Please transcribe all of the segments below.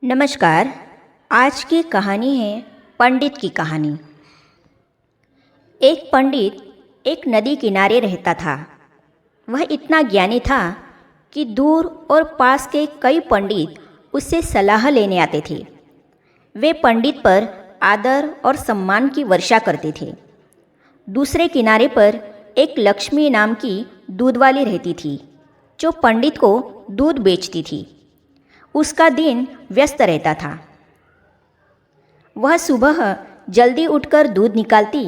नमस्कार। आज की कहानी है पंडित की कहानी। एक पंडित एक नदी किनारे रहता था। वह इतना ज्ञानी था कि दूर और पास के कई पंडित उससे सलाह लेने आते थे। वे पंडित पर आदर और सम्मान की वर्षा करते थे। दूसरे किनारे पर एक लक्ष्मी नाम की दूध वाली रहती थी, जो पंडित को दूध बेचती थी। उसका दिन व्यस्त रहता था। वह सुबह जल्दी उठकर दूध निकालती,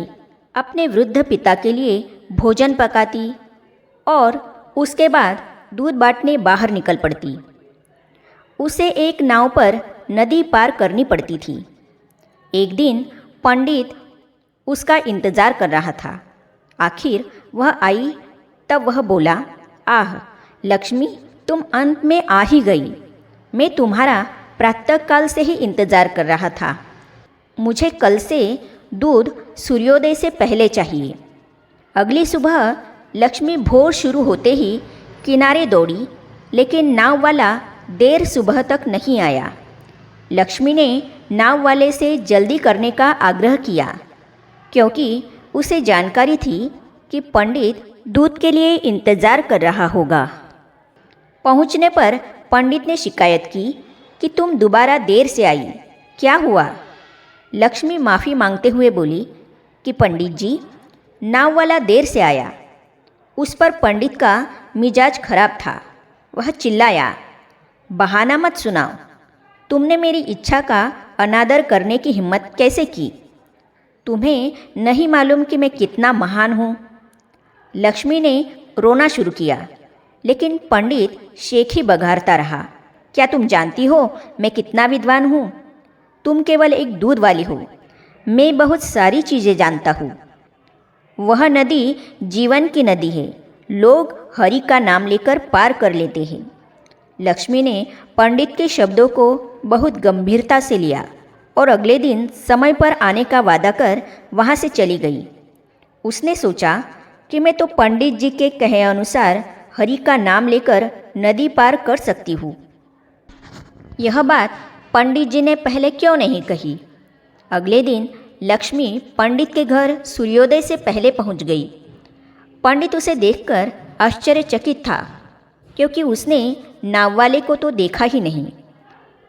अपने वृद्ध पिता के लिए भोजन पकाती और उसके बाद दूध बांटने बाहर निकल पड़ती। उसे एक नाव पर नदी पार करनी पड़ती थी। एक दिन पंडित उसका इंतज़ार कर रहा था। आखिर वह आई तब वह बोला, आह लक्ष्मी, तुम अंत में आ ही गई। मैं तुम्हारा प्रातःकाल से ही इंतज़ार कर रहा था। मुझे कल से दूध सूर्योदय से पहले चाहिए। अगली सुबह लक्ष्मी भोर शुरू होते ही किनारे दौड़ी, लेकिन नाव वाला देर सुबह तक नहीं आया। लक्ष्मी ने नाव वाले से जल्दी करने का आग्रह किया, क्योंकि उसे जानकारी थी कि पंडित दूध के लिए इंतज़ार कर रहा होगा। पहुंचने पर पंडित ने शिकायत की कि तुम दोबारा देर से आई, क्या हुआ? लक्ष्मी माफ़ी मांगते हुए बोली कि पंडित जी, नाव वाला देर से आया। उस पर पंडित का मिजाज खराब था। वह चिल्लाया, बहाना मत सुनाओ। तुमने मेरी इच्छा का अनादर करने की हिम्मत कैसे की? तुम्हें नहीं मालूम कि मैं कितना महान हूँ? लक्ष्मी ने रोना शुरू किया, लेकिन पंडित शेख ही बघारता रहा। क्या तुम जानती हो मैं कितना विद्वान हूँ? तुम केवल एक दूध वाली हो। मैं बहुत सारी चीज़ें जानता हूँ। वह नदी जीवन की नदी है। लोग हरि का नाम लेकर पार कर लेते हैं। लक्ष्मी ने पंडित के शब्दों को बहुत गंभीरता से लिया और अगले दिन समय पर आने का वादा कर वहाँ से चली गई। उसने सोचा कि मैं तो पंडित जी के कहे अनुसार हरि का नाम लेकर नदी पार कर सकती हूँ। यह बात पंडित जी ने पहले क्यों नहीं कही? अगले दिन लक्ष्मी पंडित के घर सूर्योदय से पहले पहुँच गई। पंडित उसे देखकर आश्चर्यचकित था, क्योंकि उसने नाव वाले को तो देखा ही नहीं।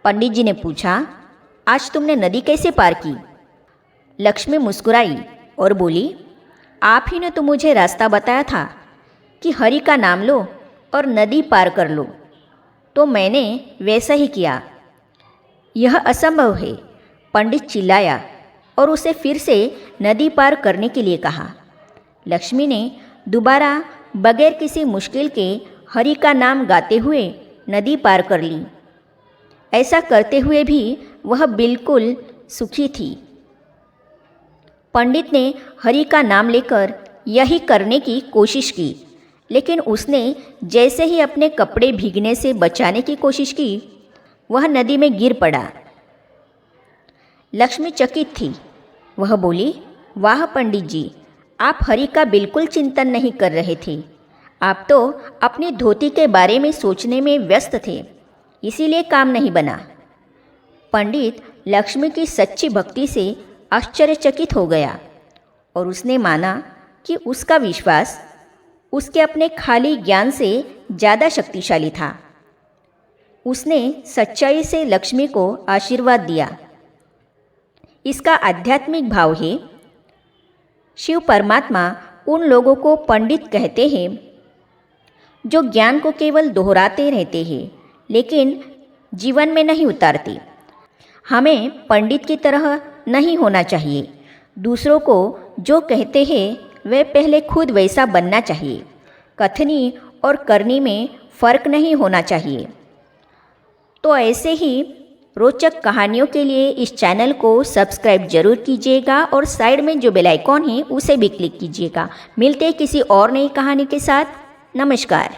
पंडित जी ने पूछा, आज तुमने नदी कैसे पार की? लक्ष्मी मुस्कुराई और बोली, आप ही ने तो मुझे रास्ता बताया था कि हरि का नाम लो और नदी पार कर लो, तो मैंने वैसा ही किया। यह असंभव है। पंडित चिल्लाया और उसे फिर से नदी पार करने के लिए कहा। लक्ष्मी ने दोबारा बगैर किसी मुश्किल के हरि का नाम गाते हुए नदी पार कर ली। ऐसा करते हुए भी वह बिल्कुल सुखी थी। पंडित ने हरि का नाम लेकर यही करने की कोशिश की, लेकिन उसने जैसे ही अपने कपड़े भीगने से बचाने की कोशिश की, वह नदी में गिर पड़ा। लक्ष्मी चकित थी। वह बोली, वाह पंडित जी, आप हरि का बिल्कुल चिंतन नहीं कर रहे थे। आप तो अपनी धोती के बारे में सोचने में व्यस्त थे, इसीलिए काम नहीं बना। पंडित लक्ष्मी की सच्ची भक्ति से आश्चर्यचकित हो गया और उसने माना कि उसका विश्वास उसके अपने खाली ज्ञान से ज़्यादा शक्तिशाली था। उसने सच्चाई से लक्ष्मी को आशीर्वाद दिया। इसका आध्यात्मिक भाव है, शिव परमात्मा उन लोगों को पंडित कहते हैं जो ज्ञान को केवल दोहराते रहते हैं, लेकिन जीवन में नहीं उतारते। हमें पंडित की तरह नहीं होना चाहिए। दूसरों को जो कहते हैं वे पहले खुद वैसा बनना चाहिए। कथनी और करनी में फ़र्क नहीं होना चाहिए। तो ऐसे ही रोचक कहानियों के लिए इस चैनल को सब्सक्राइब जरूर कीजिएगा और साइड में जो बेल आइकॉन है उसे भी क्लिक कीजिएगा। मिलते हैं किसी और नई कहानी के साथ। नमस्कार।